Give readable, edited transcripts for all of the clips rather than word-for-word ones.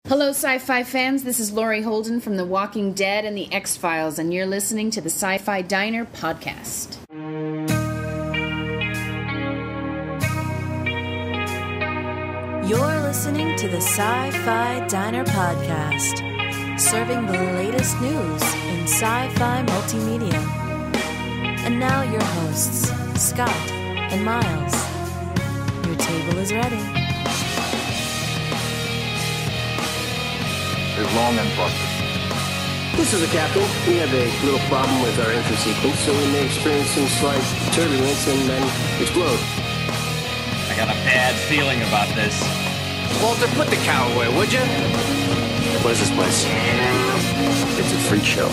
Hello, sci-fi fans. This is Laurie Holden from The Walking Dead and The X-Files, and you're listening to the Sci-Fi Diner podcast. You're listening to the Sci-Fi Diner podcast, serving the latest news in sci-fi multimedia. And now your hosts, Scott and Miles. Your table is ready. Is long and prosperous. This is the captain. We have a little problem with our entry sequence, so we may experience some slight turbulence and then explode. I got a bad feeling about this. Walter, put the cow away, would you? What is this place? It's a freak show.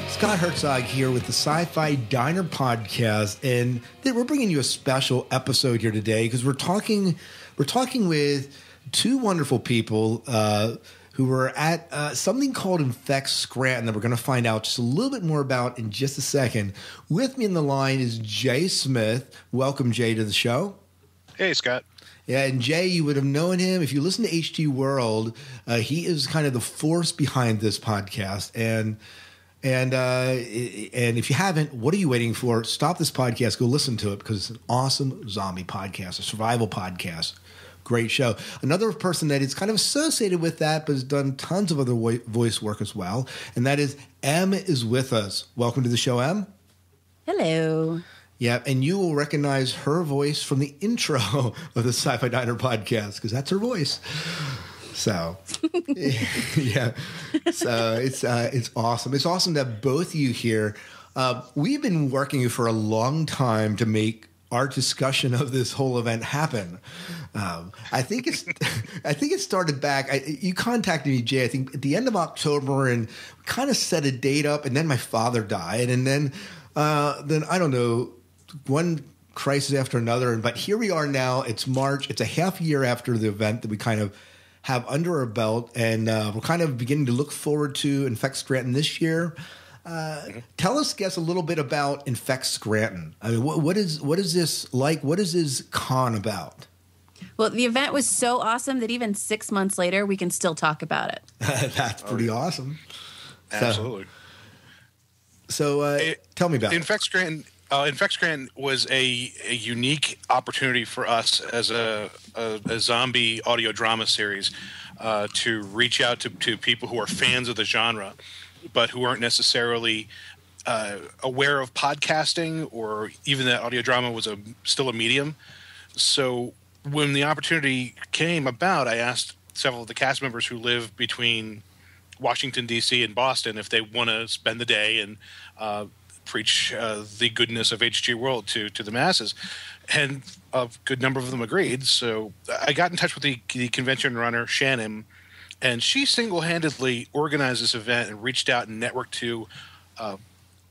Scott Herzog here with the Sci-Fi Diner podcast, and we're bringing you a special episode here today because we're talking with two wonderful people who were at something called Infect Scranton that we're going to find out just a little bit more about in just a second. With me in the line is Jay Smith. Welcome, Jay, to the show. Hey, Scott. Yeah, and Jay, you would have known him if you listen to HG World. He is kind of the force behind this podcast, and if you haven't, what are you waiting for? Stop this podcast, go listen to it, because it's an awesome zombie podcast, a survival podcast. Great show. Another person that is kind of associated with that but has done tons of other voice work as well, and that is Em is with us. Welcome to the show, Em. Hello. Yeah, and you will recognize her voice from the intro of the Sci-Fi Diner podcast, because that's her voice. So, yeah. So it's awesome. It's awesome to have both of you here. We've been working for a long time to make our discussion of this whole event happen. I think it started back. You contacted me, Jay, I think at the end of October, and kind of set a date up. And then my father died, and then I don't know, one crisis after another. But here we are now. It's March. It's a half year after the event that we kind of have under our belt, and we're kind of beginning to look forward to Infect Scranton this year. Tell us, guys, a little bit about Infect Scranton. I mean, what is this like? What is this con about? Well, the event was so awesome that even 6 months later, we can still talk about it. That's pretty awesome. Absolutely. So tell me about Infect Scranton. Infect Scranton was a unique opportunity for us as a zombie audio drama series to reach out to people who are fans of the genre, but who aren't necessarily aware of podcasting or even that audio drama was still a medium. So when the opportunity came about, I asked several of the cast members who live between Washington, D.C. and Boston if they want to spend the day and preach the goodness of HG World to the masses, and a good number of them agreed. So I got in touch with the convention runner, Shannon, and she single-handedly organized this event and reached out and networked to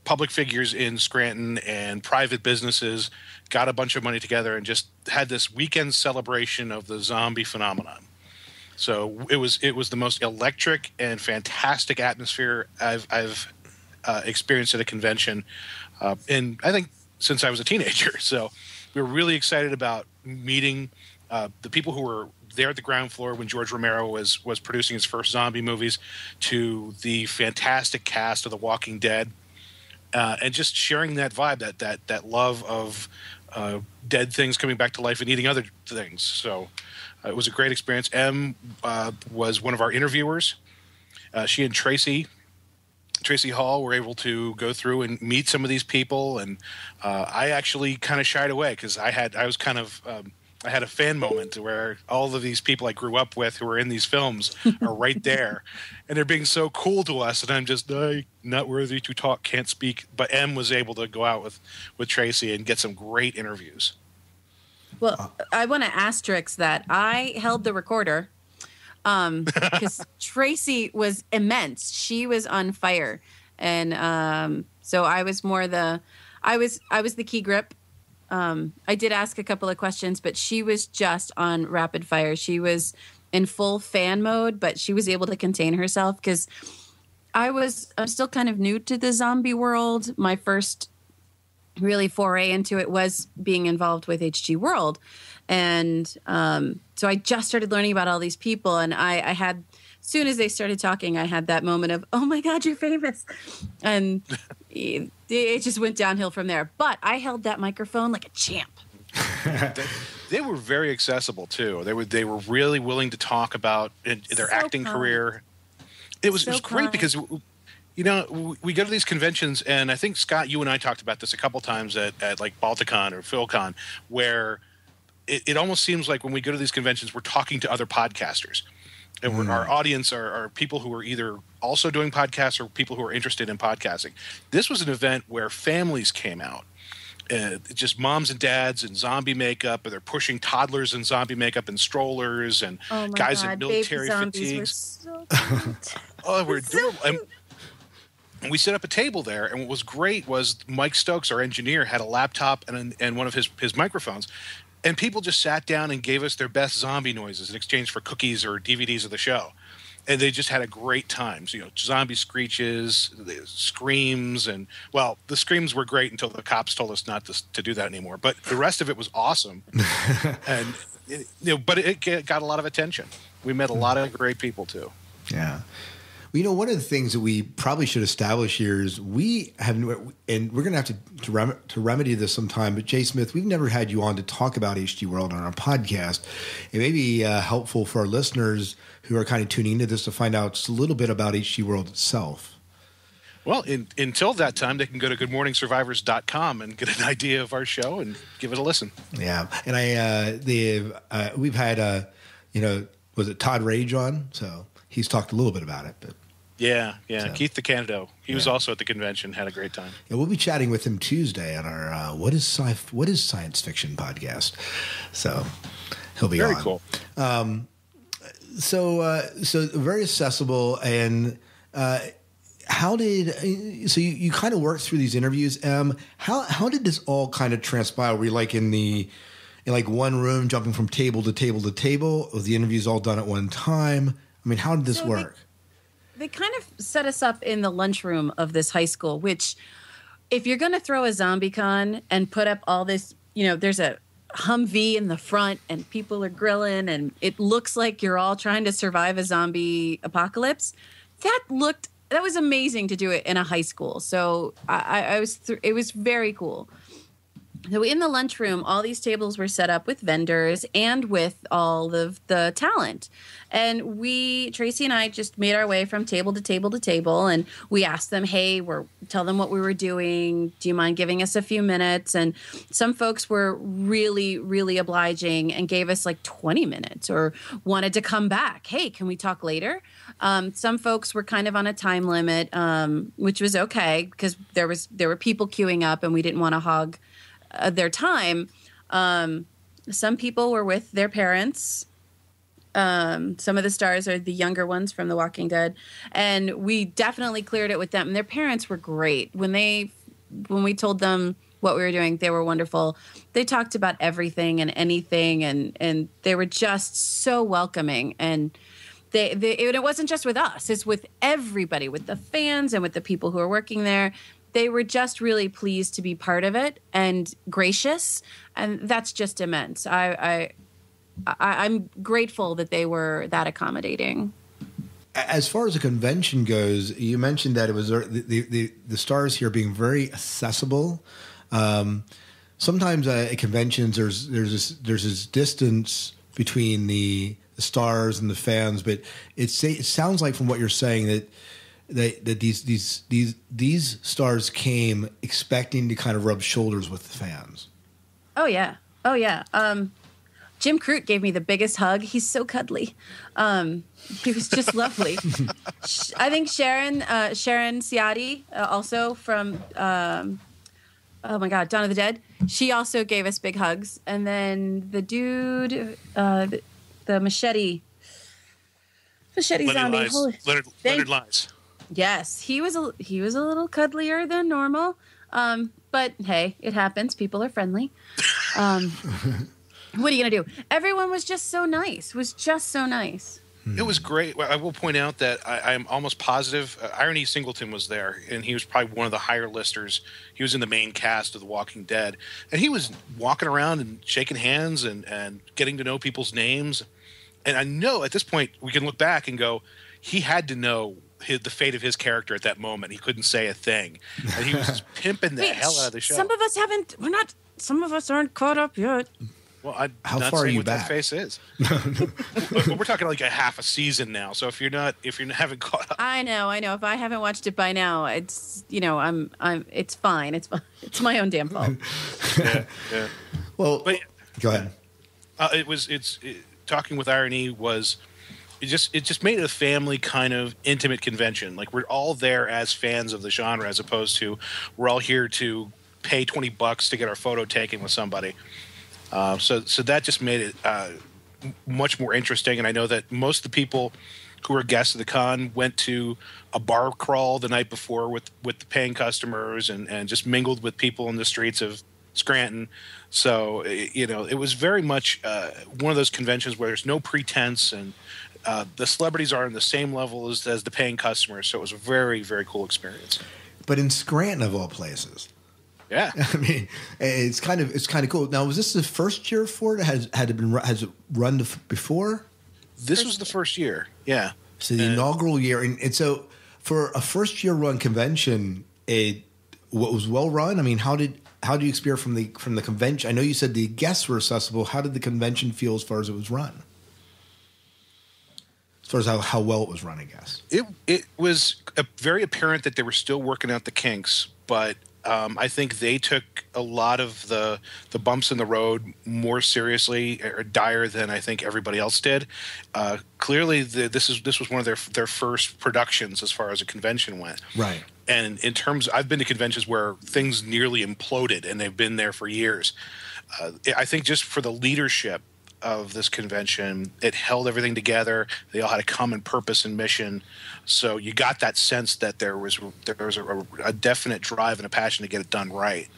public figures in Scranton and private businesses, got a bunch of money together, and just had this weekend celebration of the zombie phenomenon. So it was the most electric and fantastic atmosphere I've experienced at a convention, and I think since I was a teenager. So we were really excited about meeting the people who were there at the ground floor when George Romero was producing his first zombie movies, to the fantastic cast of The Walking Dead, and just sharing that vibe, that love of dead things coming back to life and eating other things. So it was a great experience. Em was one of our interviewers. She and Tracy Hall were able to go through and meet some of these people, and I actually kind of shied away because I had a fan moment where all of these people I grew up with who are in these films are right there, and they're being so cool to us, and I'm just not worthy to talk, can't speak. But Em was able to go out with Tracy and get some great interviews. Well, I want to asterisk that I held the recorder because Tracy was immense. She was on fire, and so I was more I was the key grip. I did ask a couple of questions, but she was just on rapid fire. She was in full fan mode, but she was able to contain herself because I'm still kind of new to the zombie world. My first really foray into it was being involved with HG World. And so I just started learning about all these people. And I had, as soon as they started talking, I had that moment of, oh my God, you're famous. And it just went downhill from there. But I held that microphone like a champ. They were very accessible too. They were really willing to talk about their acting career. It was great because, you know, we go to these conventions, and I think, Scott, you and I talked about this a couple times at like Balticon or PhilCon, where it almost seems like when we go to these conventions, we're talking to other podcasters. And our audience are people who are either also doing podcasts or people who are interested in podcasting. This was an event where families came out. Just moms and dads in zombie makeup, and they're pushing toddlers in zombie makeup and strollers, and guys in military fatigues. We're adorable. And we set up a table there, and what was great was Mike Stokes, our engineer, had a laptop and one of his microphones, and people just sat down and gave us their best zombie noises in exchange for cookies or DVDs of the show. And they just had a great time. So, you know, zombie screeches, the screams, and, well, the screams were great until the cops told us not to do that anymore. But the rest of it was awesome. And, but it got a lot of attention. We met a lot of great people, too. Yeah. Well, you know, one of the things that we probably should establish here is we have, and we're going to have to remedy this sometime, but Jay Smith, we've never had you on to talk about HG World on our podcast. It may be helpful for our listeners who are kind of tuning into this to find out just a little bit about HG World itself. Well, until that time, they can go to goodmorningsurvivors.com and get an idea of our show and give it a listen. Yeah. And we've had, was it Todd Rage on? So he's talked a little bit about it, but. Yeah. So, Keith the Canado. He was also at the convention, had a great time. Yeah, we'll be chatting with him Tuesday on our What is Science Fiction podcast. So he'll be very on. Cool. So very accessible. And how did you kind of worked through these interviews? How did this all kind of transpire? Were you like in one room, jumping from table to table to table? Was the interviews all done at one time? I mean, how did this work? They kind of set us up in the lunchroom of this high school, which if you're going to throw a zombie con and put up all this, there's a Humvee in the front and people are grilling and it looks like you're all trying to survive a zombie apocalypse. That was amazing to do it in a high school. So it was very cool. So in the lunchroom, all these tables were set up with vendors and with all of the talent. And Tracy and I just made our way from table to table to table. And we asked them, hey, tell them what we were doing. Do you mind giving us a few minutes? And some folks were really, really obliging and gave us like 20 minutes or wanted to come back. Hey, can we talk later? Some folks were kind of on a time limit, which was okay because there were people queuing up and we didn't want to hog their time. Some people were with their parents. Some of the stars are the younger ones from The Walking Dead, and we definitely cleared it with them. And their parents were great. When we told them what we were doing, they were wonderful. They talked about everything and anything, and they were just so welcoming. And it wasn't just with us; it's with everybody, with the fans and with the people who are working there. They were just really pleased to be part of it and gracious, and that's just immense. I'm grateful that they were that accommodating. As far as the convention goes, you mentioned that it was the stars here being very accessible. Sometimes at conventions there's this distance between the stars and the fans, but it sounds like from what you're saying that these stars came expecting to kind of rub shoulders with the fans. Oh yeah. Jim Crute gave me the biggest hug. He's so cuddly. He was just lovely. I think Sharon Ciati, also from oh my God, Dawn of the Dead. She also gave us big hugs. And then the dude, the machete zombie. Leonard Lies. Yes, he was a little cuddlier than normal. But hey, it happens. People are friendly. What are you going to do? Everyone was just so nice. It was great. I will point out that I'm almost positive IronE Singleton was there, and he was probably one of the higher listers. He was in the main cast of The Walking Dead, and he was walking around and shaking hands and getting to know people's names. And I know at this point we can look back and go, he had to know the fate of his character at that moment. He couldn't say a thing, and he was just pimping the hell out of the show. Some of us haven't. We're not. Some of us aren't caught up yet. Well, I'm How not far are saying you what back? that face is. We're talking like a half a season now. So if you haven't caught up, I know. If I haven't watched it by now, it's I'm. It's fine. It's fine. It's my own damn fault. yeah. Well, But go ahead. Talking with IronE was it just made it a family kind of intimate convention. Like we're all there as fans of the genre, as opposed to we're all here to pay $20 to get our photo taken with somebody. So that just made it much more interesting. And I know that most of the people who were guests of the con went to a bar crawl the night before with the paying customers and just mingled with people in the streets of Scranton. So, it was very much one of those conventions where there's no pretense, and the celebrities are on the same level as the paying customers. So it was a very, very cool experience. But in Scranton, of all places. Yeah, I mean, it's kind of cool. Now, was this the first year for it? Has it run before? This was the first year. Yeah. So the inaugural year, and so for a first year run convention, what was well run. I mean, how do you experience from the convention? I know you said the guests were accessible. How did the convention feel as far as it was run? As far as how well it was run, I guess it was very apparent that they were still working out the kinks, but. I think they took a lot of the bumps in the road more seriously or dire than I think everybody else did. Clearly, this was one of their first productions as far as a convention went. Right. And in terms, I've been to conventions where things nearly imploded, and they've been there for years. I think just for the leadership of this convention, it held everything together. They all had a common purpose and mission. So you got that sense that there was a definite drive and a passion to get it done right.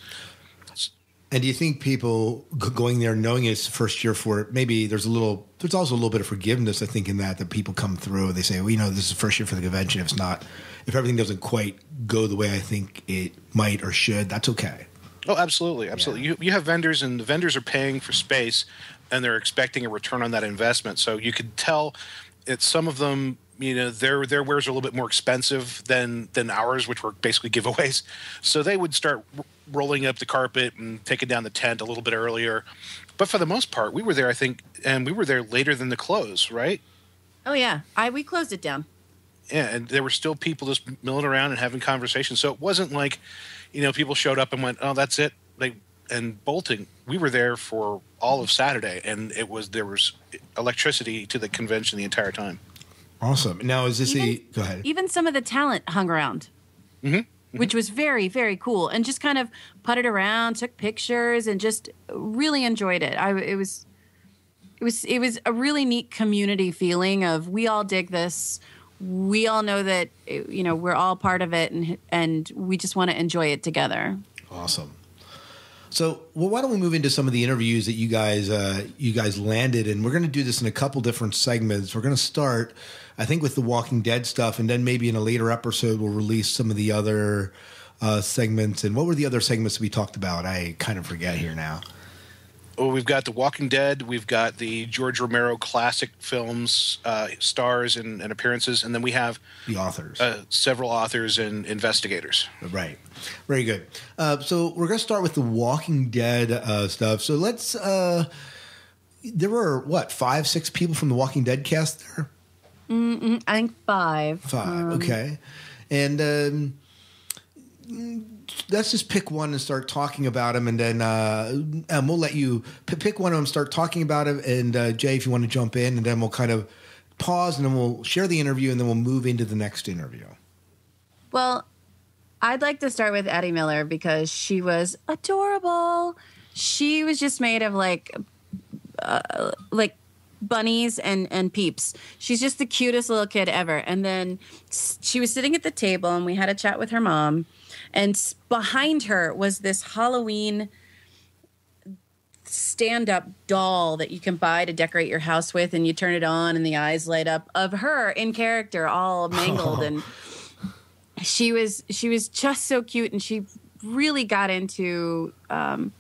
And do you think people going there knowing it's the first year for it, maybe there's also a little bit of forgiveness, I think, in that people come through, they say, well, this is the first year for the convention. If everything doesn't quite go the way I think it might or should, that's okay. Oh, absolutely. Yeah. You have vendors, and the vendors are paying for space, and they're expecting a return on that investment. So you could tell some of them, their wares are a little bit more expensive than ours, which were basically giveaways. So they would start rolling up the carpet and taking down the tent a little bit earlier. But for the most part, we were there, I think, and we were there later than the close, right? Oh, yeah. We closed it down. Yeah, and there were still people just milling around and having conversations. So it wasn't like, people showed up and went, oh, that's it. And bolting. We were there for all of Saturday, and there was electricity to the convention the entire time. Awesome. Now, is this go ahead. Even some of the talent hung around, which was very, very cool, and just kind of putted around, took pictures, and just really enjoyed it. It was a really neat community feeling of we all dig this. We all know that we're all part of it, and we just want to enjoy it together. Awesome. So, why don't we move into some of the interviews that you guys landed, and we're going to do this in a couple different segments. We're going to start, I think, with the Walking Dead stuff, and then maybe in a later episode we'll release some of the other segments. And what were the other segments we talked about? I kind of forget here now. Oh, we've got The Walking Dead. We've got the George Romero classic films, stars and appearances. And then we have the authors, several authors and investigators. Right. Very good. So we're going to start with The Walking Dead stuff. So let's there were, 5, 6 people from The Walking Dead cast there? I think 5. 5, okay. And let's just pick one and start talking about him, and then we'll let you pick one of them, start talking about him, and Jay, if you want to jump in, and then we'll kind of pause, and then we'll share the interview, and then we'll move into the next interview. Well, I'd like to start with Addy Miller because she was adorable. She was just made of like bunnies and peeps. She's just the cutest little kid ever. And then she was sitting at the table, and we had a chat with her mom. And behind her was this Halloween stand-up doll that you can buy to decorate your house with, and you turn it on and the eyes light up of her in character, all mangled. And she was just so cute, and she really got into all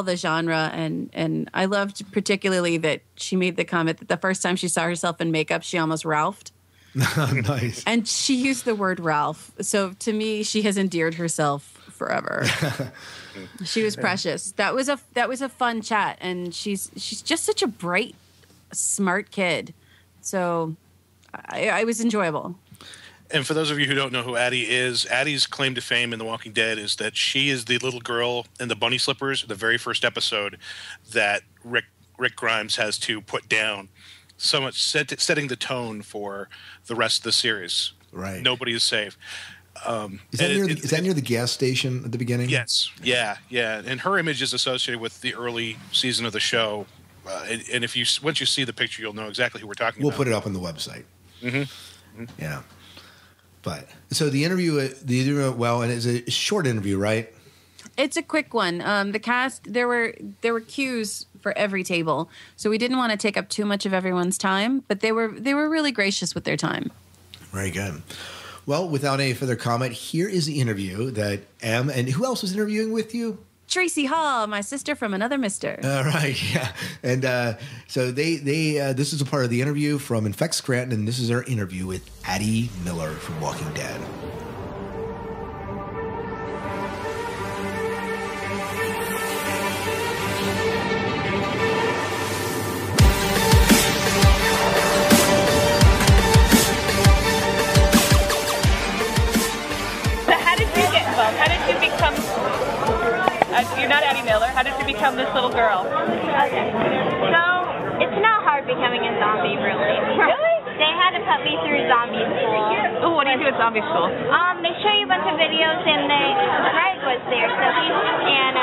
the genre, and I loved particularly that she made the comment that the first time she saw herself in makeup, she almost Ralphed. Nice. And she used the word Ralph. So to me, she has endeared herself forever. She was precious. That was a fun chat, and she's just such a bright, smart kid. So I was enjoyable. And for those of you who don't know who Addy is, Addy's claim to fame in The Walking Dead is that she is the little girl in the bunny slippers, the very first episode that Rick Grimes has to put down, so much setting the tone for the rest of the series. Right. Nobody is safe. Is that near the gas station at the beginning? Yes. Yeah. And her image is associated with the early season of the show. And if once you see the picture, you'll know exactly who we're talking about. We'll put it up on the website. Mm-hmm. Yeah. But so the interview went well, and it's a short interview, right? It's a quick one. The cast, there were cues for every table, so we didn't want to take up too much of everyone's time, but they were really gracious with their time. Very good. Well, without any further comment, here is the interview that and who else was interviewing with you? Tracy Hall, my sister from another mister. Right, yeah. And so they this is a part of the interview from Infect Scranton, and this is our interview with Addy Miller from Walking Dead. You're not Addy Miller. How did you become this little girl? Okay. So, it's not hard becoming a zombie, really. Really? They had to put me through zombie school. Oh, what do you do at zombie school? They show you a bunch of videos, and Greg was there, so and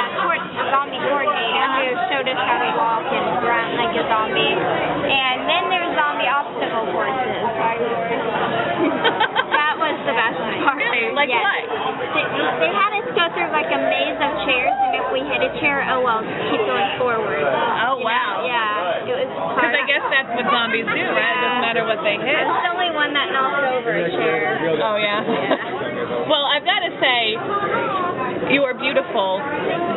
zombie coordinator, who showed us how to walk and run like a zombie. And then there was zombie obstacle courses. That was the best part. Like yes. what? They had us go through like a maze of chairs, and if we hit a chair, oh well, keep going forward. Oh, wow. Yeah, it was hard. Because I guess that's what zombies do, right? It doesn't matter what they hit. It's the only one that knocks over a chair. Oh, yeah? Well, I've got to say, you are beautiful,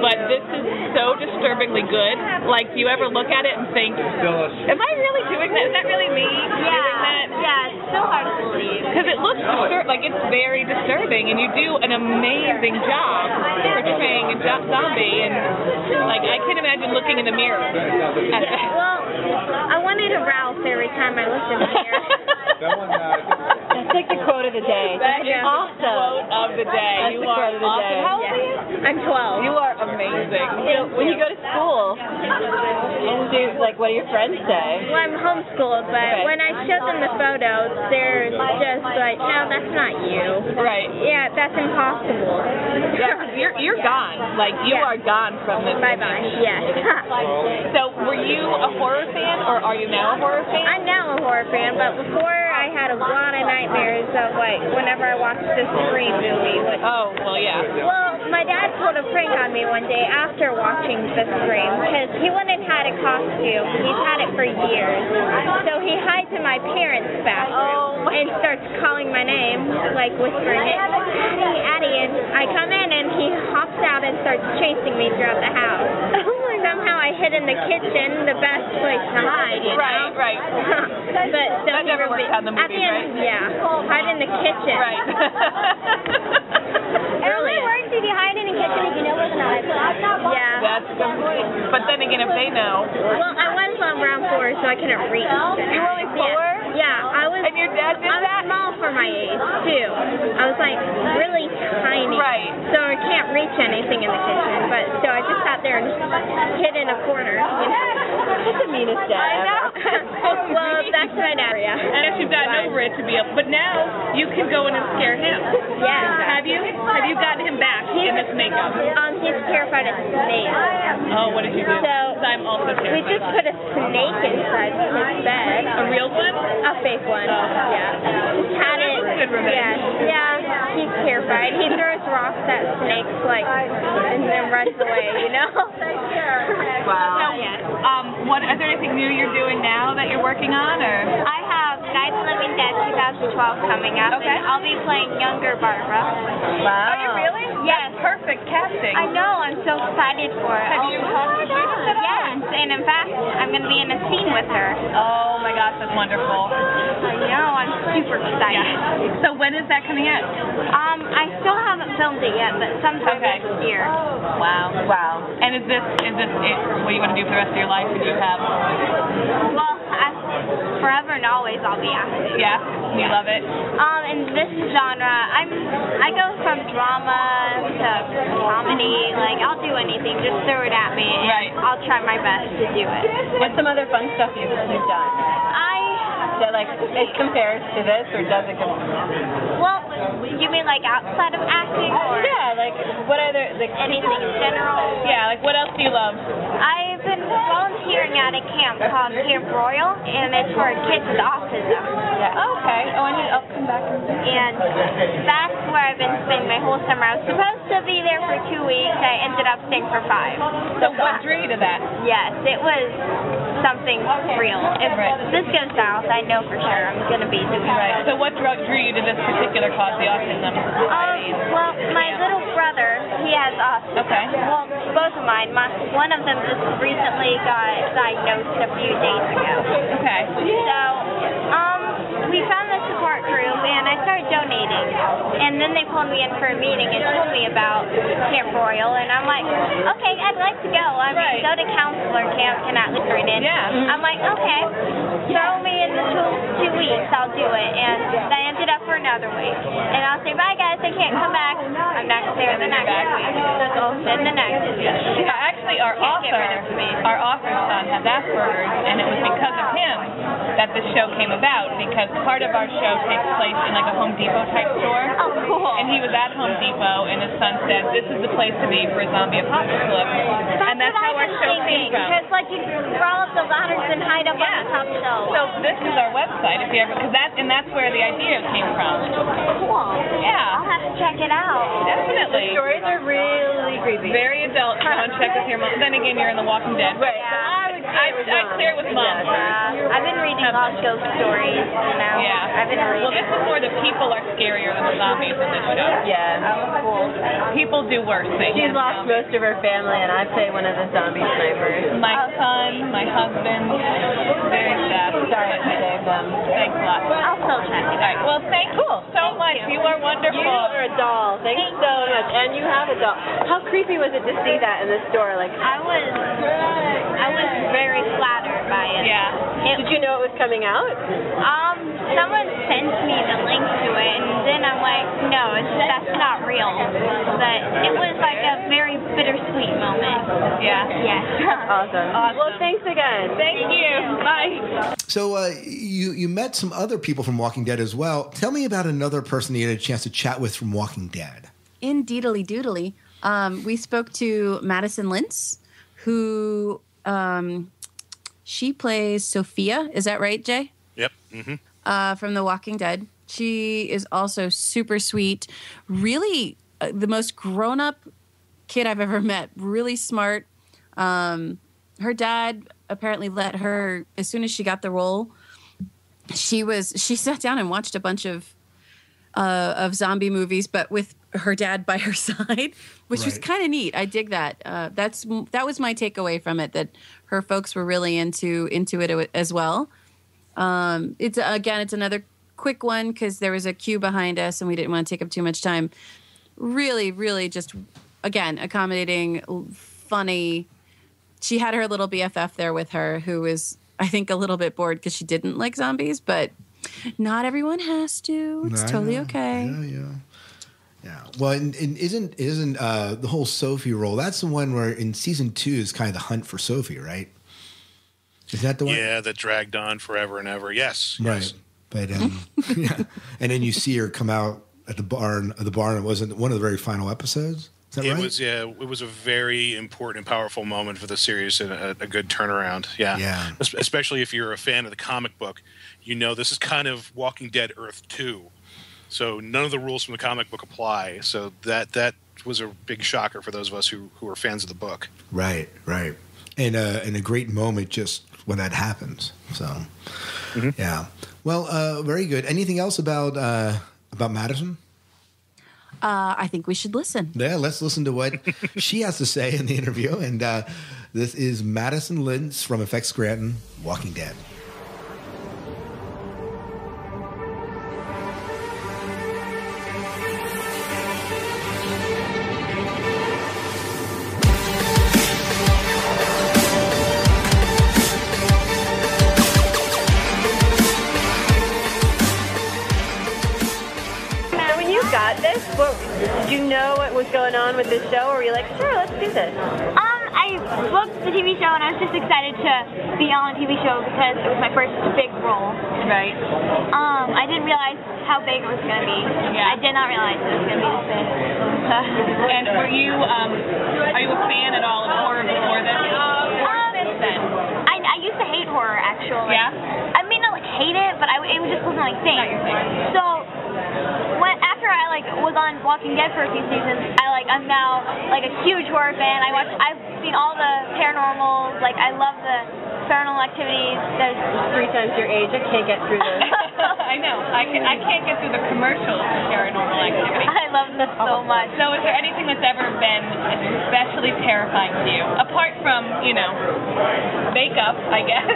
but this is so disturbingly good. Like, do you ever look at it and think, am I really doing that? Is that really me doing that? Yeah, it's so hard to believe. Because it looks like it's very disturbing, and you do an amazing job portraying a zombie, and like I can't imagine looking in the mirror at that. Well, I wanted to Ralph every time I looked in the mirror. That's like the quote of the day. That is awesome. The quote of the day. That's you are awesome. Day. How old are you? I'm 12. You are amazing. When you go to school, what do your friends say? Well, I'm homeschooled, but when I showed them the photos, they're just like, no, that's not you. Right. Yeah, that's impossible. Yeah, you're gone. Like, you are gone from this. Bye-bye. Yes. So, were you a horror fan, or are you now a horror fan? I'm now a horror fan, but before I had a lot of nightmares of, like, whenever I watched the Scream movie. Oh, well, yeah. Well, my dad pulled a prank on me one day after watching the Scream, because he went and had a costume. He's had it for years. So he hides in my parents' bathroom and starts calling my name, like whispering it, Addy, Addy, and I come in and he hops out and starts chasing me throughout the house. Somehow I hid in the kitchen, the best place to hide, you know? Right. But so that never worked out in the movie, at the end, right? Yeah, hide in the kitchen. Right. It only works if you hide in the kitchen if you know where the knife is. Yeah. That's the point. But then again, if they know. Well, I was on round 4, so I couldn't reach. You were only 4? Yeah, I was. And your dad did I was that? small for my age, too. I was like really tiny. Right. So I can't reach anything in the kitchen. But so I just sat there and hid in a corner. You know? That's the meanest dad. I know. Well, that's my dad. Yeah. And if you've gotten over it to be up, but now you can go in and scare him. Yes. Have you? Have you gotten him back in this makeup? He's terrified of snakes. Oh, what did you do? So I'm also terrified. we just put a snake inside his bed. A real one? A fake one. Oh. Yeah. Just had it. Good revenge. Yeah. He's terrified. terrified. He throws rocks at snakes, like, and then runs away, you know? Wow. So, is there anything new you're doing now that you're working on, or? I have Night of the Living Dead 2012 coming up, and I'll be playing younger Barbara. Wow. Are you really? Yes. That's perfect casting. I know, I'm so excited for it. Have you talked to her? Yes, and in fact, I'm going to be in a scene with her. Oh my gosh, that's wonderful. I know, I'm super excited. Yeah. So when is that coming out? I still haven't filmed it yet, but sometime next year. Wow. And is this it, what you want to do for the rest of your life? Or do you have? Well, forever and always I'll be acting. Yeah, you love it. In this genre, I go from drama to comedy. Like, I'll do anything. Just throw it at me, and I'll try my best to do it. What's some other fun stuff you've done? It compares to this, or does it compare? Well, you mean like outside of acting, or? Yeah, like what other anything in general? Yeah, like what else do you love? I've been volunteering at a camp called Camp Royal, and it's for kids with autism. Yeah. Okay. Oh, I'll come back. And that's where I've been spending my whole summer. I was supposed to be there for 2 weeks. I ended up staying for 5. So what drew you to that? Yes, it was something real. If this goes south, I know for sure I'm going to be doing it. So what drew you to this particular cause, the autism? Well, my little brother, he has autism. Okay. Well, both of mine. One of them just recently got diagnosed a few days ago. Okay. So, we found the support group, and I started donating. And then they pulled me in for a meeting and told me about Camp Royal, and I'm like, okay, I'd like to go. I mean, go to counselor camp in IronE. Yeah. I'm like, okay, throw me in the 2 weeks, I'll do it. And I ended up for another week. And I'll say, bye guys, I can't come back. I'm not going to stay for the next week. Then the next week. Yeah, actually, our author's son has Asperger's, and it was because of him that the show came about, because part of our show takes place in like a Home Depot type store. Oh, cool. And he was at Home Depot, and his son said, this is the place to be for a zombie apocalypse. And that's how our show came from. Because like you crawl up the ladders and hide up on the top shelf. So this is our website, if you ever, and that's where the idea came from. Cool. Yeah. I'll have to check it out. Definitely. The stories are really creepy. Very adult. You want to check with your mom. Then again, you're in The Walking Dead. Right. I clear with mom. I've been reading a lot of ghost stories, you know. Yeah. I've been reading. Well, this is more the people are scarier than the zombies in this show. Yeah. Oh, cool. People do worse things. She's lost most of her family, and I play one of the zombie snipers. My son, my husband. Very sad. Sorry I saved them. Thanks a lot. I'll still check it out. Well, thank you so much. You are wonderful. You are a doll. Thanks so much. And you have a doll. How creepy was it to see that in the store? Like, I was very flattered by it. Yeah. Did you know it was coming out? Someone sent me the link to it, and then I'm like, no, that's not real. But it was like a very bittersweet moment. Yeah. Yeah. Awesome. Well, thanks again. Thank you. Bye. So you met some other people from Walking Dead as well. Tell me about another person you had a chance to chat with from Walking Dead. Indeedly doodly. We spoke to Madison Lintz, who she plays Sophia. Is that right, Jay? Yep. Mm-hmm. From The Walking Dead. She is also super sweet. Really the most grown-up kid I've ever met. Really smart. Her dad apparently let her, as soon as she got the role, she sat down and watched a bunch of zombie movies, but with her dad by her side, which was kind of neat. I dig that. That was my takeaway from it, that her folks were really into it as well. It's another quick one because there was a queue behind us and we didn't want to take up too much time. Really, really just, again, accommodating, funny. She had her little BFF there with her who was, I think, a little bit bored because she didn't like zombies, but not everyone has to. It's totally okay. Yeah. Well, and isn't the whole Sophie role? That's the one where in season 2 is kind of the hunt for Sophie, right? Is that the one? Yeah, that dragged on forever and ever. Yes. Right. Yes. But yeah, and then you see her come out at the barn. It wasn't one of the very final episodes. Is that right? It was a very important and powerful moment for the series and a good turnaround. Yeah. Especially if you're a fan of the comic book, you know this is kind of Walking Dead Earth 2. So none of the rules from the comic book apply. So that was a big shocker for those of us who are fans of the book. Right. And a great moment just when that happens. So, yeah. Well, very good. Anything else about Madison? I think we should listen. Yeah, let's listen to what she has to say in the interview. And this is Madison Lintz from FX Scranton, Walking Dead. Did you know what was going on with this show, or were you like, sure, let's do this? I booked the TV show, and I was just excited to be on a TV show because it was my first big role. Right. I didn't realize how big it was going to be. Yeah. I did not realize it was going to be this big. And were you, are you a fan at all of horror before this? Or since then? I used to hate horror, actually. Yeah? I mean, not like hate it, but it just wasn't my thing. Not your thing. So after I was on Walking Dead for a few seasons, I'm now like a huge horror fan. I've seen all the paranormals. Like, I love the paranormal activities. There's 3 times your age. I can't get through those. I know. I can't get through the commercials for paranormal activity. I love them so much. So is there anything that's ever been especially terrifying to you? Apart from, makeup, I guess.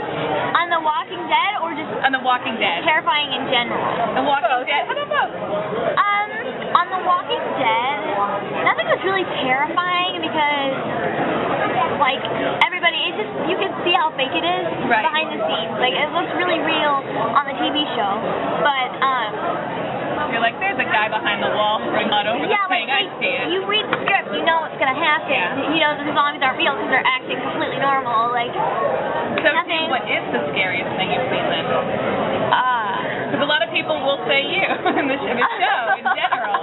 On The Walking Dead or just... On The Walking Dead. Terrifying in general. The Walking Dead? How about both? On The Walking Dead, nothing was really terrifying because, everybody, you can see how fake it is behind the scenes. It looks really real on the TV show, but, you're like, there's a guy behind the wall throwing mud over the thing. I see it. You read the script, you know what's going to happen. Yeah. You know the zombies aren't real because they're acting completely normal. So nothing. What is the scariest thing you've seen then? Because a lot of people will say you in the show in general.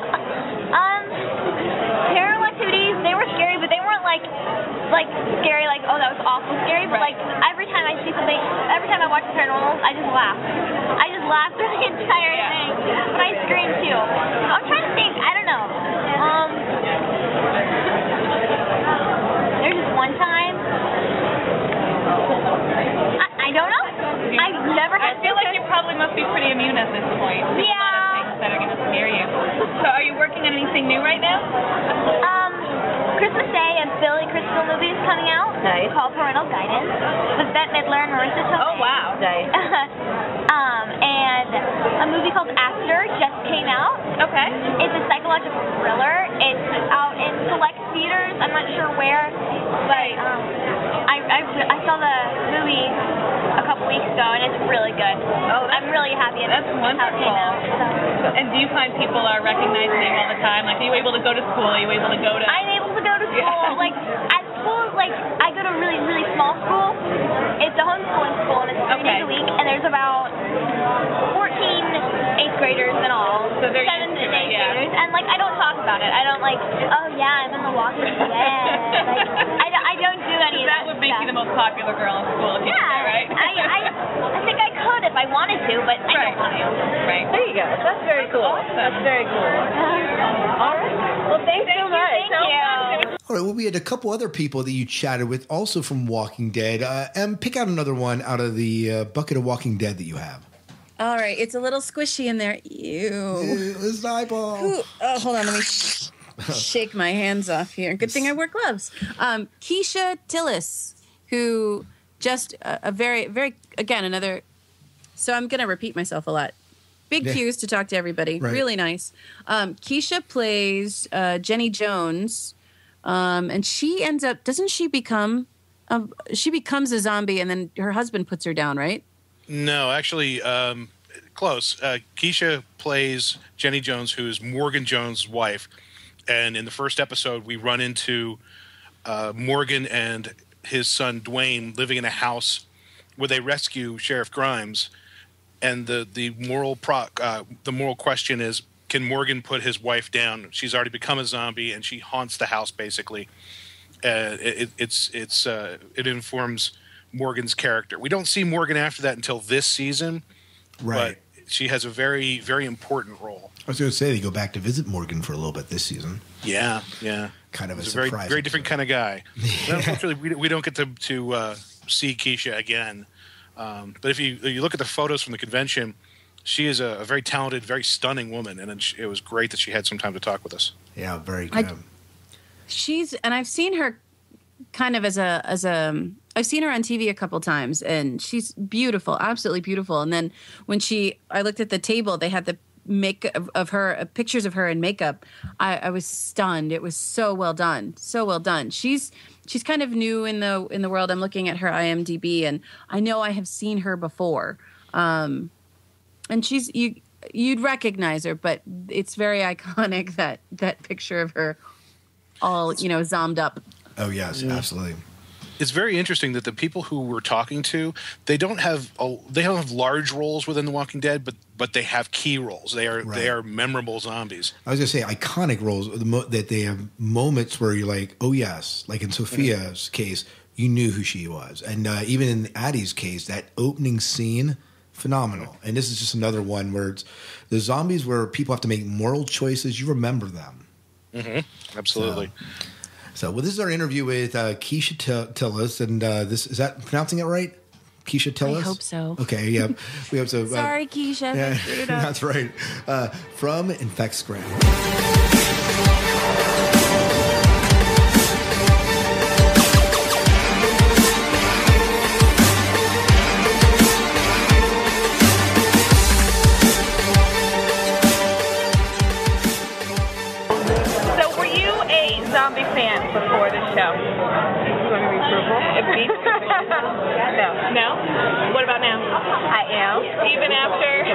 Paranormal activities, they were scary, but they weren't like scary, oh, that was awful scary. But every time I see something, every time I watch the paranormals, I just laugh. I just laugh through the entire thing. But I scream too. I'm trying to think. I don't know. There's just one time. I don't know. I've never had. I feel like you probably must be pretty immune at this point. There's a lot of things that are going to scare you. So are you working on anything new right now? Christmas Day, a Billy Crystal movie is coming out. Nice. Called Parental Guidance with Bette Midler and Marissa Tomei. Oh, wow. Nice. And a movie called After just came out. Okay. It's a psychological thriller. It's out in select theaters. I'm not sure where, but I saw the movie a couple weeks ago, and it's really good. Oh, I'm really happy that's how it wonderful. came out. So. And do you find people are recognizing you all the time? Like, are you able to go to school? Are you able to go to... I'm able to go to school. Yeah. At school, I go to a really, really small school. It's a homeschooling school, and it's 3 days a week, and there's about 14 8th graders in all. So they're 7th and 8th graders. And, I don't talk about it. I don't, oh, yeah, I'm in the Walking Dead. I don't do any of that would make you the most popular girl in school, if you did that, right? I think I could if I wanted to, but I don't want to. Right. There you go. That's very cool. Awesome. That's very cool. All right. Well, thanks so much. Thank you. All right, well, we had a couple other people that you chatted with, also from Walking Dead. Pick out another one out of the bucket of Walking Dead that you have. All right, it's a little squishy in there. Ew. His eyeball. Hold on, let me shake my hands off here. Good thing I wear gloves. Keisha Tillis, who just a very, very, again, another... So I'm going to repeat myself a lot. Big cues to talk to everybody. Right. Really nice. Keisha plays Jenny Jones, and she ends up... Doesn't she become... she becomes a zombie, and then her husband puts her down, right? No, actually, close. Keisha plays Jenny Jones, who is Morgan Jones' wife. And in the first episode, we run into Morgan and his son Dwayne living in a house where they rescue Sheriff Grimes. And the moral question is, can Morgan put his wife down? She's already become a zombie, and she haunts the house basically. It informs Morgan's character. We don't see Morgan after that until this season, right? But she has a very, very important role. I was going to say they go back to visit Morgan for a little bit this season. Yeah. Kind of a surprise. Very, very different kind of guy. But unfortunately, we don't get to see Keisha again. But if you look at the photos from the convention, she is a very talented, very stunning woman, and it was great that she had some time to talk with us. Yeah, very good. I've seen her kind of as I've seen her on TV a couple times, and she's beautiful, absolutely beautiful. And then when I looked at the table, they had the makeup of her, pictures of her in makeup. I was stunned. It was so well done, so well done. She's kind of new in the world. I'm looking at her IMDb, and I know I have seen her before. And you'd recognize her, but it's very iconic that picture of her all zommed up. Oh yes, absolutely. It's very interesting that the people who we're talking to, they don't have large roles within The Walking Dead, but they have key roles. They are memorable zombies. I was going to say iconic roles that they have moments where you're like, oh yes, like in Sophia's case, you knew who she was, and even in Addy's case, that opening scene, phenomenal. And this is just another one where it's the zombies where people have to make moral choices. You remember them. Mm-hmm. Absolutely. So, this is our interview with Keisha Tillis, and this is that pronouncing it right? Keisha Tillis? I hope so. Okay, yeah. We hope so. Sorry, Keisha. Yeah, I screwed it up. that's right. From InfectScram. Zombie fan before the show? No? What about now? I am. Even after this?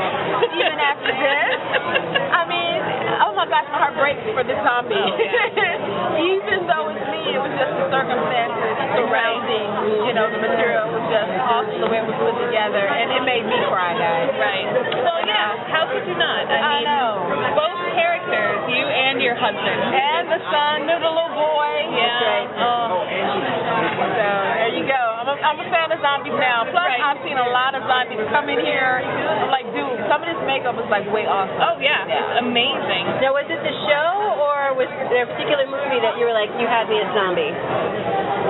I mean, oh my gosh, my heart breaks for the zombie. Even though it's me, it was just the circumstances surrounding, the material was just awesome the way it was put together, and it made me cry, guys. Right. Well, yeah, how could you not? I know. Both characters, you and your husband. And the son, the little boy. Yeah. Right. So, there you go. I'm a fan of zombies now. Plus, I've seen a lot of zombies come in here. I'm like, dude, some of this makeup is like way awesome. Oh, yeah. It's amazing. Now, was it the show, or was there a particular movie that you were like, you had me at zombie?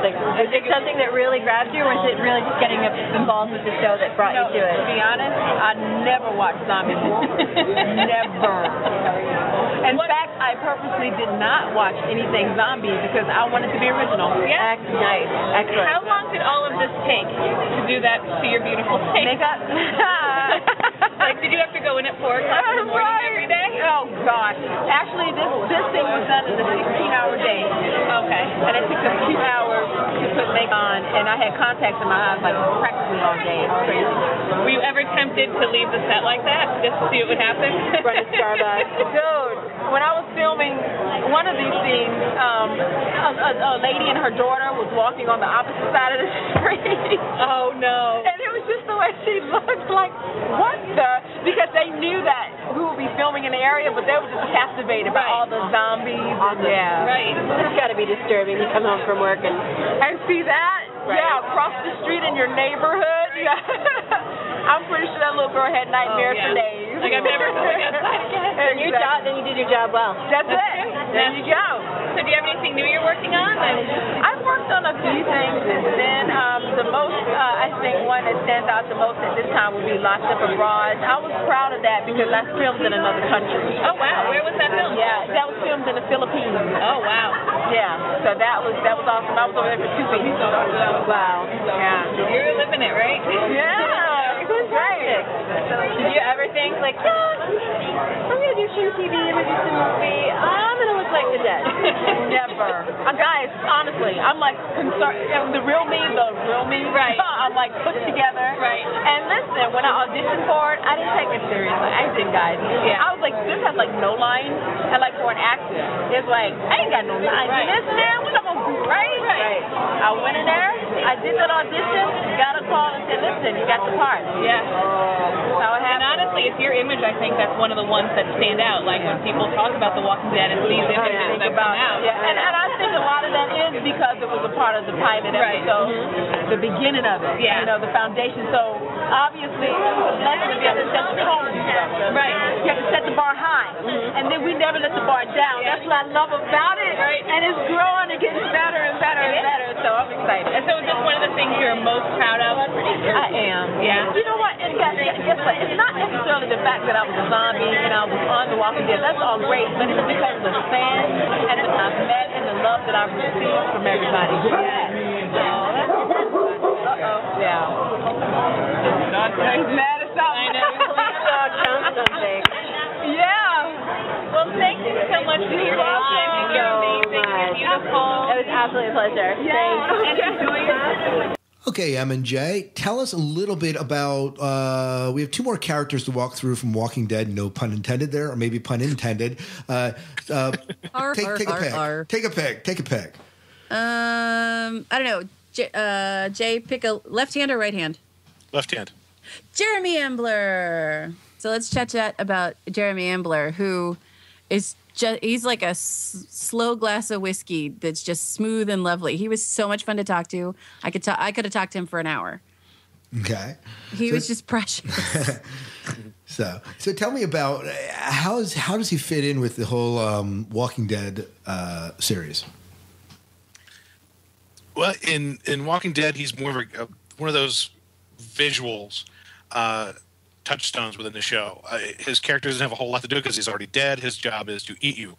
Like, was it something that really grabbed you, or was it really just getting involved with the show that brought you to it? To be honest, I never watched zombie movies. Never. In fact, I purposely did not watch anything zombie because I wanted to be original. Yeah. Nice. Excellent. How long did all of this take to do that to your beautiful face? Makeup? Like, did you have to go in at 4 o'clock in the morning every day? Oh, gosh. Actually, this thing was done in a 16-hour day. Okay. And it took a few hours to put makeup on, and I had contacts in my eyes like practically all day. It was crazy. Were you ever tempted to leave the set like that just to see what would happen? Run to Starbucks. Dude, when I was filming one of these scenes, a lady and her daughter was walking on the opposite side of the street. Oh, no. And it was just the way she looked, like, what the? Because they knew that we would be filming in the area, but they were just captivated by all the zombies. Yeah. Right. It's got to be disturbing. You come home from work and see that? Right. Yeah, across the street in your neighborhood. Yeah. I'm pretty sure that little girl had nightmares for days. Like, I'm never going outside again. Then you did your job well. That's it. There you go. So do you have anything new you're working on? I've worked on a few things since then. The most, I think one that stands out the most at this time would be Locked Up Abroad. I was proud of that because that's filmed in another country. Oh, wow. Where was that filmed? Yeah, that was filmed in the Philippines. Oh, wow. Yeah, so that was awesome. I was over there for 2 weeks. Wow. Yeah. You're living it, right? Yeah. It was great. Did you ever think, like, I'm going to do Shin TV, I'm going to do some movie, I'm going to look like the dead? Never. Guys, honestly, I'm like concerned. The real me, right? I'm like put together. Right. And listen, when I auditioned for it, I didn't take it seriously. I didn't, guys. Yeah. I was like, this has like no lines. And like for an actor, it's like, I ain't got no lines in this, man. What am I going to do, right? Right. I went in there, I did that audition, got a call and said, listen, you got the part. Yeah. And honestly, it's your image, I think, that's one of the ones that stand out. Like when people talk about The Walking Dead and these images that come out. Yeah. And I think a lot of that is because it was a part of the pilot episode, the beginning of it, you know, the foundation. So obviously, it was a lesson to be able to set the tone. Right. You have to set the bar high. And then we never let the bar down. That's what I love about it. Right. And it's growing and getting better and better and better. So I'm excited. And so is this one of the things you're most proud of? I am. Yeah. You know what? And guess what? It's not necessarily the fact that I was a zombie and I was on The Walking Dead. That's all great. But it's because of the fans and that I've met and the love that I've received from everybody. Yeah. He's mad at something. I know. Yeah. Well, thank you so much for your time. You're amazing. You're beautiful. It was absolutely a pleasure. Thanks. And enjoy your... Okay, M and J, tell us a little bit about. We have two more characters to walk through from Walking Dead. No pun intended there, or maybe pun intended. Take a pick. Take a pick. I don't know. Jay, pick a left hand or right hand. Left hand. Jeremy Ambler. So let's chat about Jeremy Ambler, who is he's like a slow glass of whiskey that's just smooth and lovely. He was so much fun to talk to. I could have talked to him for an hour. Okay. He was just precious. So tell me about how does he fit in with the whole Walking Dead series? Well, in Walking Dead, he's more of one of those visuals touchstones within the show. His character doesn't have a whole lot to do because he's already dead. His job is to eat you.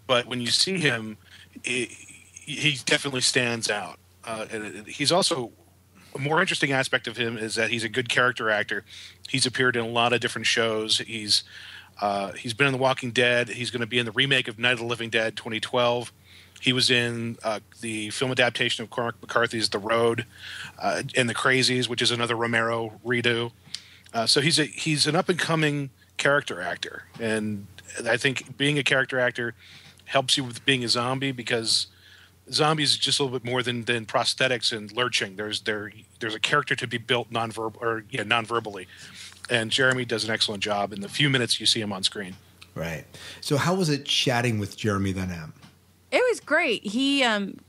But when you see him, he definitely stands out. And he's also a more interesting aspect of him is that he's a good character actor. He's appeared in a lot of different shows. He's been in The Walking Dead. He's going to be in the remake of Night of the Living Dead 2012. He was in the film adaptation of Cormac McCarthy's The Road and The Crazies, which is another Romero redo. So he's an up-and-coming character actor. And I think being a character actor helps you with being a zombie because zombies is just a little bit more than prosthetics and lurching. There's a character to be built non-verbally. And Jeremy does an excellent job in the few minutes you see him on screen. Right. So how was it chatting with Jeremy then, Em? It was great. He kind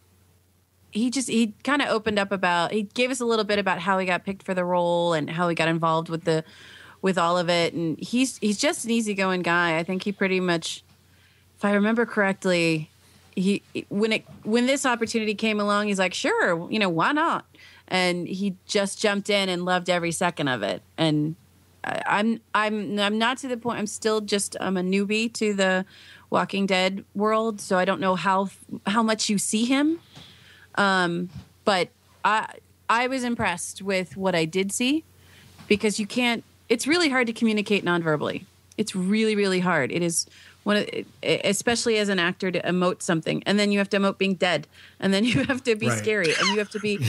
of opened up he gave us a little bit about how he got picked for the role and how he got involved with all of it. And he's just an easygoing guy. I think he pretty much, if I remember correctly, when this opportunity came along, he's like, sure, why not? And he just jumped in and loved every second of it. And I'm not to the point. I'm still I'm a newbie to the Walking Dead world, so I don't know how much you see him. But I was impressed with what I did see because it's really hard to communicate non-verbally. It's really, really hard. It is especially as an actor to emote something, and then you have to emote being dead, and then you have to be scary, and you have to be,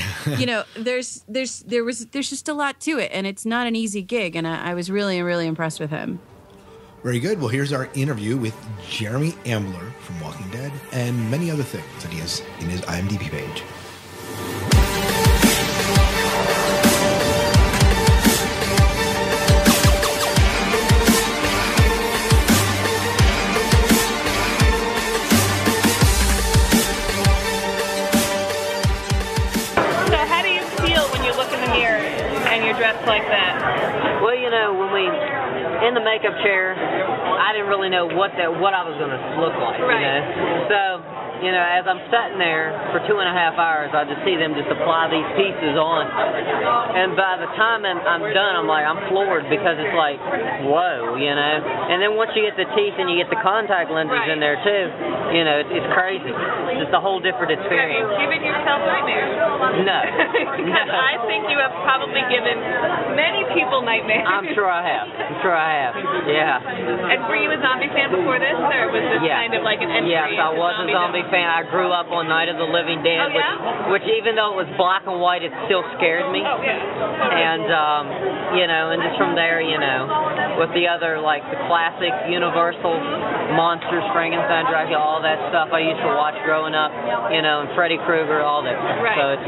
there's just a lot to it, and it's not an easy gig, and I was really, really impressed with him. Very good. Well, here's our interview with Jeremy Ambler from Walking Dead and many other things that he has in his IMDb page. So how do you feel when you look in the mirror and you're dressed like that? Well, when we in the makeup chair, I didn't really know what I was going to look like, So, as I'm sitting there for 2.5 hours, I just see them just apply these pieces on. And by the time I'm done, I'm floored because it's like, whoa, And then once you get the teeth and you get the contact lenses in there too, it's crazy. It's just a whole different experience. Have you given yourself nightmares? No. Because I think you have probably given many people nightmares. I'm sure I have. Yeah. And were you a zombie fan before this, or was this kind of like an entry? Yes, I was a zombie fan. I grew up on Night of the Living Dead, which even though it was black and white, it still scared me. And, and just from there, with the other, like, the classic Universal monsters, Frankenstein, Dracula, all that stuff I used to watch growing up, and Freddy Krueger, all that stuff. Right. So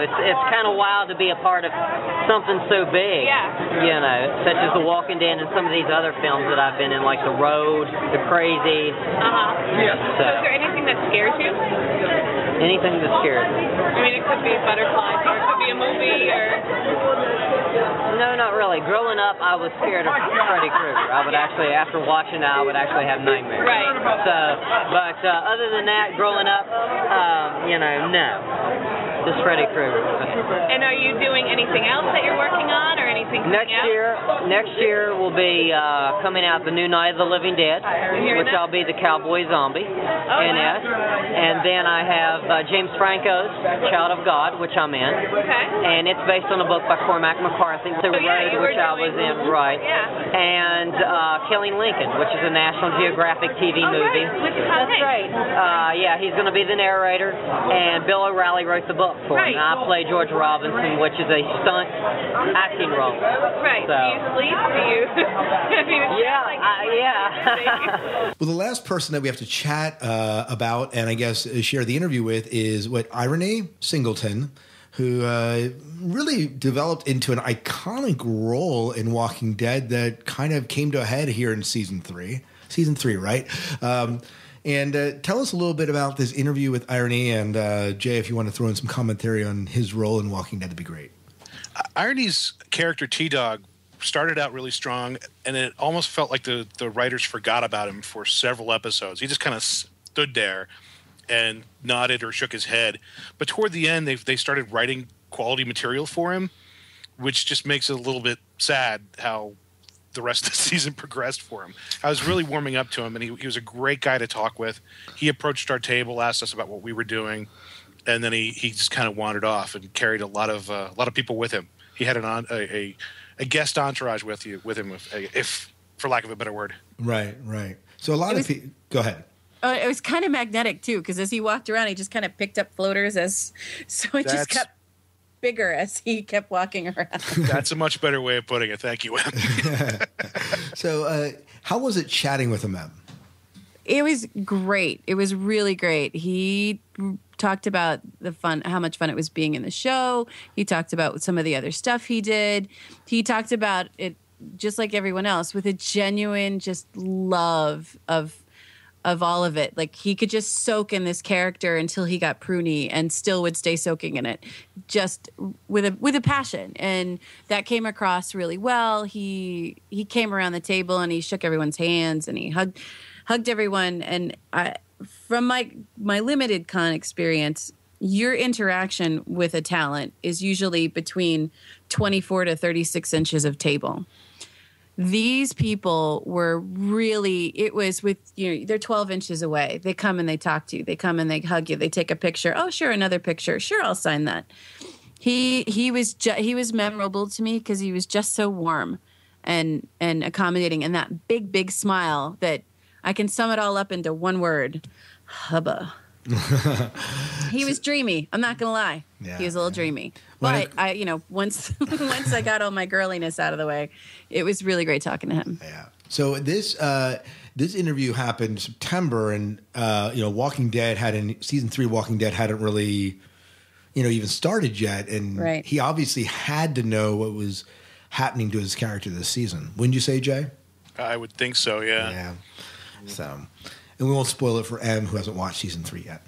it's kind of wild to be a part of something so big, such as The Walking Dead and some of these other films that I've been in, like The Road, The Crazy. So is there anything that scares you? Anything that scares me. I mean, it could be butterflies, or it could be a movie, or... No, not really. Growing up, I was scared of Freddy Krueger. I would actually, after watching that, I would actually have nightmares. Right. So, but other than that, growing up, no. Just Freddy Krueger. And are you doing anything else that you're working on, or anything Next year will be coming out the new Night of the Living Dead, which I'll be the cowboy zombie in it. And then I have James Franco's Child of God, which I'm in. Okay. And it's based on a book by Cormac McCarthy, The Road, which I was in, right. Yeah. And Killing Lincoln, which is a National Geographic TV movie. Right. That's great. He's going to be the narrator, and Bill O'Reilly wrote the book for him. And I play George Robinson, which is a stunt acting role. Right. So. Do you sleep? Do you? Well, the last person that we have to chat about and I guess share the interview with is IronE Singleton, who really developed into an iconic role in Walking Dead that kind of came to a head here in season 3. Season 3, right? And tell us a little bit about this interview with IronE, and Jay, if you want to throw in some commentary on his role in Walking Dead, that'd be great. IronE's character, T-Dog, started out really strong, and it almost felt like the writers forgot about him for several episodes. He just kind of stood there and nodded or shook his head. But toward the end, they started writing quality material for him, which just makes it a little bit sad how the rest of the season progressed for him. I was really warming up to him, and he was a great guy to talk with. He approached our table, asked us about what we were doing, and then he just kind of wandered off and carried a lot of people with him. He had a guest entourage with him, if for lack of a better word. Right. So a lot of people. Go ahead. It was kind of magnetic too, because as he walked around, he just kind of picked up floaters just got bigger as he kept walking around. That's a much better way of putting it. Thank you, Em. So, how was it chatting with him, Em? It was great. It was really great. He talked about how much fun it was being in the show. He talked about some of the other stuff he did. He talked about it just like everyone else with a genuine just love of all of it. Like he could just soak in this character until he got pruny and still would stay soaking in it, just with a passion. And that came across really well. He came around the table and he shook everyone's hands and he hugged everyone. And from my limited con experience, your interaction with a talent is usually between 24 to 36 inches of table. These people were really, it was with, they're 12 inches away. They come and they talk to you. They come and they hug you. They take a picture. Oh, sure, another picture. Sure, I'll sign that. He was memorable to me because he was just so warm and accommodating, and that big smile that I can sum it all up into one word: hubba. He was dreamy. I'm not gonna lie. Yeah, he was a little dreamy. But once I got all my girliness out of the way, it was really great talking to him. Yeah. So this interview happened in September, and Walking Dead season 3. Walking Dead hadn't really, even started yet, and right. He obviously had to know what was happening to his character this season. Wouldn't you say, Jay? I would think so. Yeah. Yeah. So. And we won't spoil it for Em, who hasn't watched season 3 yet.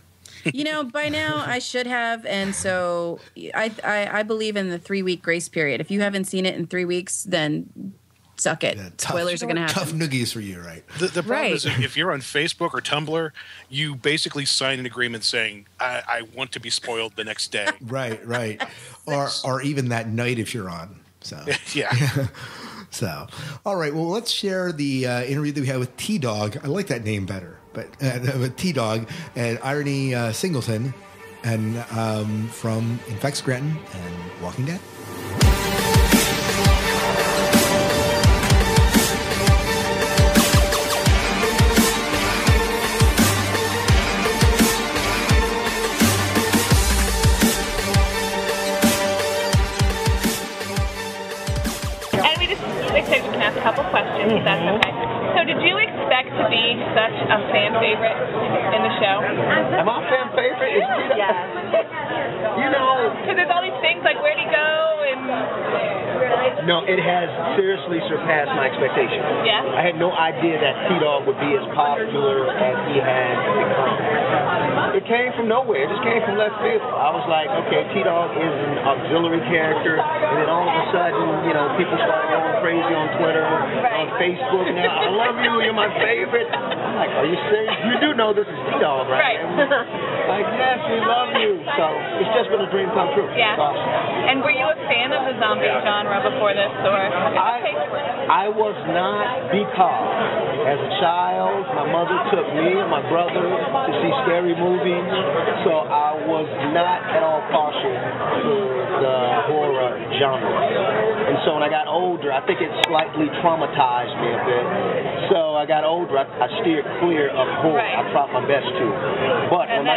By now I should have, and so I believe in the 3-week grace period. If you haven't seen it in 3 weeks, then suck it. Yeah, spoilers are going to happen. Tough noogies for you, right? The problem is if you're on Facebook or Tumblr, you basically sign an agreement saying, I want to be spoiled the next day. Right. or even that night if you're on. So yeah. So, all right. Well, let's share the interview that we had with T-Dog. I like that name better, but with T-Dog and IronE Singleton, and from Infect Scranton and Walking Dead. a fan favorite in the show? Am I a fan favorite? Is Tito? Yes. You know, because there's all these things like where'd he go and. No, it has seriously surpassed my expectations. Yeah. I had no idea that T-Dog would be as popular as he has become. It came from nowhere. It just came from left field. I was like, okay, T-Dog is an auxiliary character, and then all of a sudden, you know, people started going crazy on Twitter, on Facebook. Now, I love you. You're my favorite. I'm like, are you serious? You do know this is T-Dog, right? Like, yes, we love you. So it's just been a dream come true. Yeah. It's awesome. And were you a fan of the zombie genre before this, or? I was not, because as a child, my mother took me and my brother to see scary movies, so I was not at all partial to the horror genre. And so when I got older, I think it slightly traumatized me a bit. So I got older, I steered clear of horror. I tried my best to. But when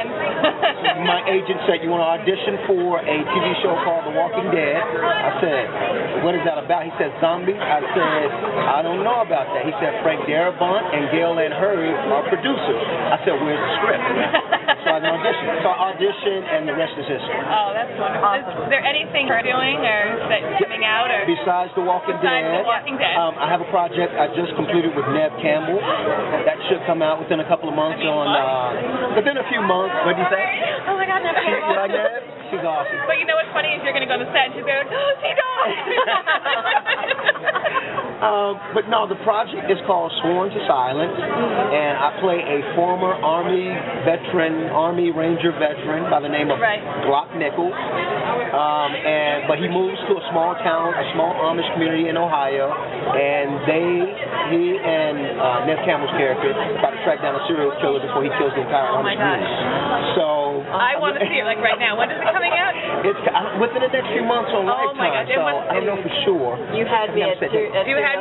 my agent said, you want to audition for a TV show called The Walking Dead, I said, what is that about? He said, zombie. I said, I don't know about that. He said, Frank Darabont and Gail Ann Hurd are producers. I said, where's the script? So I auditioned. So I auditioned, and the rest is history. Oh, that's wonderful. Is there anything you're doing or that's coming out? Or? Besides The Walking Dead, I have a project I just completed with Neve Campbell. That should come out within a couple of months within a few months. What do you say? Oh my God, Neve Campbell. You like Neve? She's awesome. But you know what's funny is you're going to go on the set and she's going, oh, T-Dog! But no, the project is called Sworn to Silence, and I play a former Army Ranger veteran by the name of Glock Nichols. But he moves to a small town, a small Amish community in Ohio, and he and Neve Campbell's character about to track down a serial killer before he kills the entire Amish community. So I want to see it like right now. When is it coming out? It's within the next few months on Lifetime. My God. So I don't know for sure. You had me a serial killer.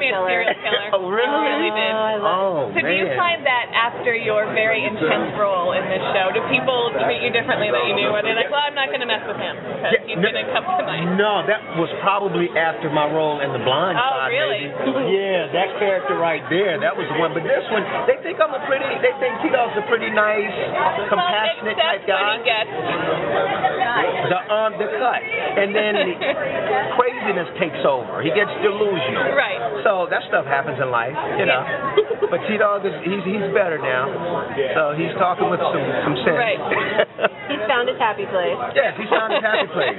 Oh, really? You really did. Oh, so man. do you find that after your very intense role in this show, do people treat you differently than you knew? Are they like, well, I'm not going to mess with him because he's going to come tonight? No, that was probably after my role in The Blind Side. Oh, really? Maybe. Yeah, that character right there, that was the one. But this one, they think T-Dog's a pretty nice, compassionate type guy. When he gets the cut. And then craziness takes over. He gets delusional. Right. So that stuff happens in life, you know. But T-Dog he's better now. So he's talking with some sense. Right. He's found his happy place. Yes, he's found his happy place.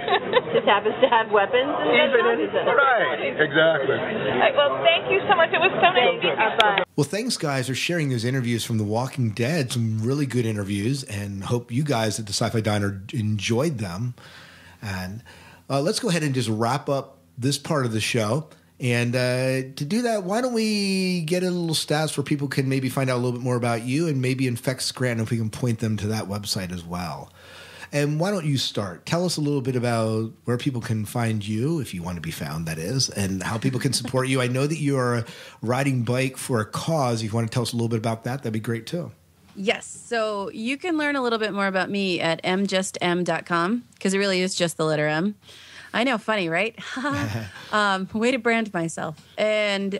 Just happens to have weapons. Right. Exactly. Right, well, thank you so much. It was so nice to meet you. Well, thanks, guys, for sharing those interviews from The Walking Dead. Some really good interviews, and hope you guys at the Sci-Fi Diner enjoyed them. And let's go ahead and just wrap up this part of the show. And to do that, why don't we get a little stats where people can maybe find out a little bit more about you, and maybe Infect Scranton if we can point them to that website as well. And why don't you start? Tell us a little bit about where people can find you, if you want to be found, that is, and how people can support you. I know that you are riding bike for a cause. If you want to tell us a little bit about that, that'd be great too. Yes. So you can learn a little bit more about me at mjustm.com, because it really is just the letter M. I know, funny, right? Way to brand myself. And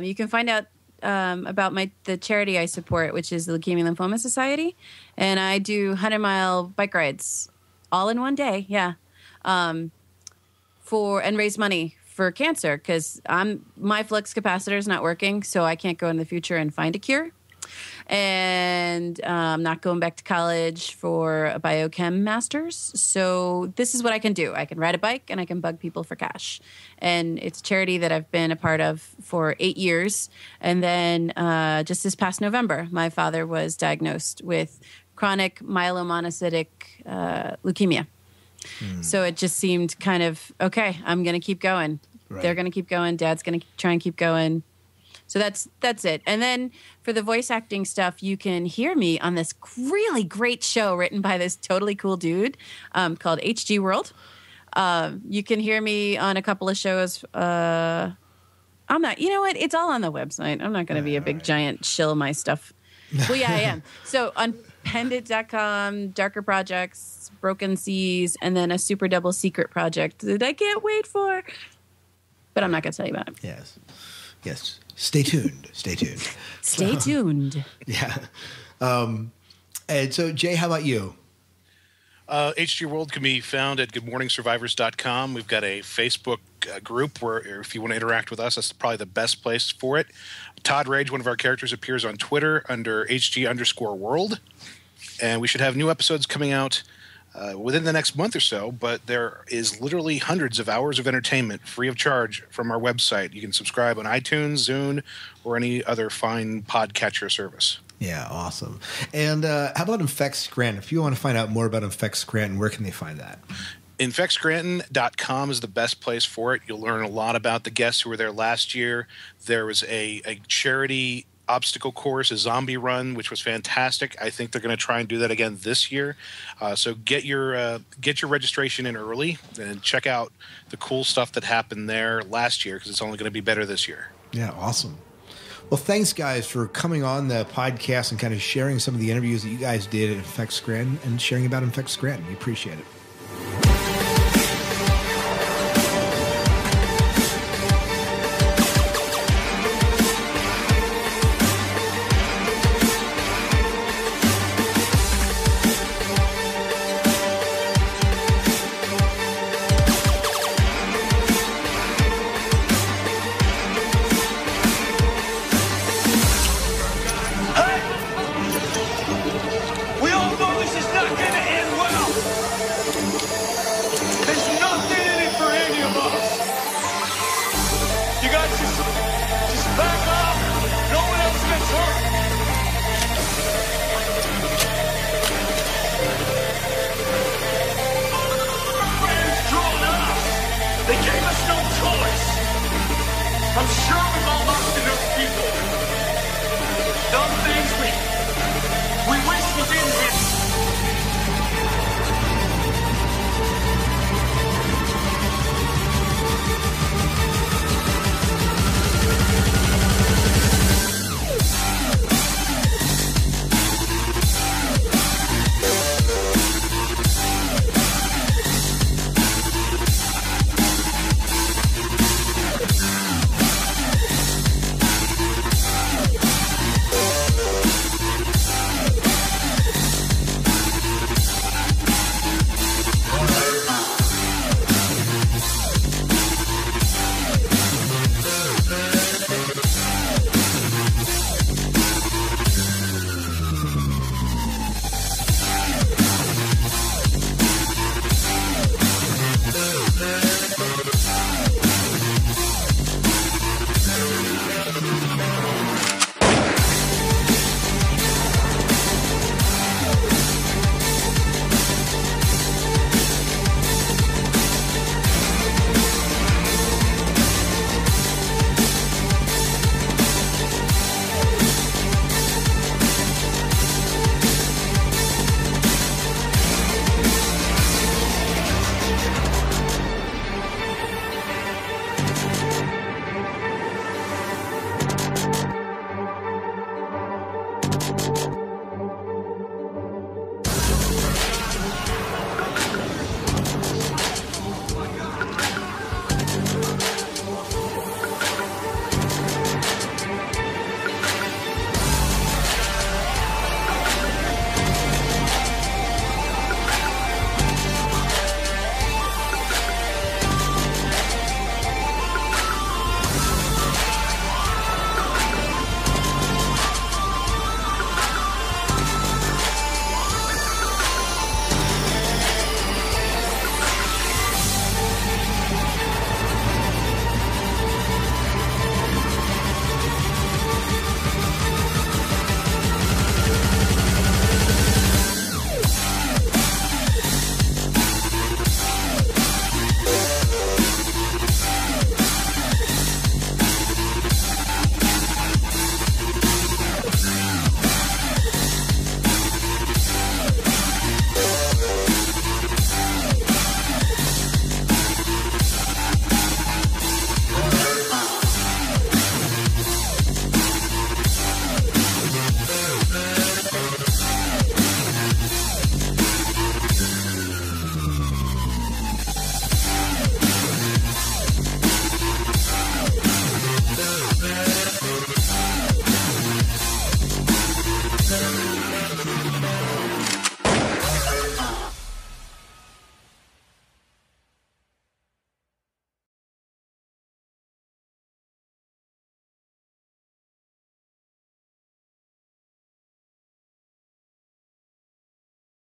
you can find out about the charity I support, which is the Leukemia Lymphoma Society. And I do 100-mile bike rides all in one day, and raise money for cancer, because my flux capacitor is not working, so I can't go in the future and find a cure. And I'm not going back to college for a biochem master's. So this is what I can do. I can ride a bike and I can bug people for cash. And it's a charity that I've been a part of for 8 years. And then just this past November, my father was diagnosed with chronic myelomonocytic leukemia. So it just seemed kind of, okay, I'm going to keep going. Right. They're going to keep going. Dad's going to try and keep going. So that's it. And then for the voice acting stuff, you can hear me on this really great show written by this totally cool dude called HG World. You can hear me on a couple of shows. I'm not, you know what? It's all on the website. I'm not going to be a big giant shill my stuff. Well, yeah, I am. So on Pendant.com, Darker Projects, Broken Seas, and then a super double secret project that I can't wait for. But I'm not going to tell you about it. Yes. Stay tuned. Stay tuned. Stay tuned. Yeah. And so, Jay, how about you? HG World can be found at goodmorningsurvivors.com. We've got a Facebook group where if you want to interact with us, that's probably the best place for it. Todd Rage, one of our characters, appears on Twitter under HG_world. And we should have new episodes coming out within the next month or so, but there is literally hundreds of hours of entertainment free of charge from our website. You can subscribe on iTunes, Zune, or any other fine podcatcher service. Yeah, awesome. And how about Infect Scranton? If you want to find out more about Infect Scranton, where can they find that? InfectScranton.com is the best place for it. You'll learn a lot about the guests who were there last year. There was a charity obstacle course, a zombie run, which was fantastic. I think they're going to try and do that again this year. So get your registration in early and check out the cool stuff that happened there last year, because it's only going to be better this year. Yeah, awesome. Well, thanks, guys, for coming on the podcast and kind of sharing some of the interviews that you guys did at Infect Scranton and sharing about Infect Scranton. We appreciate it.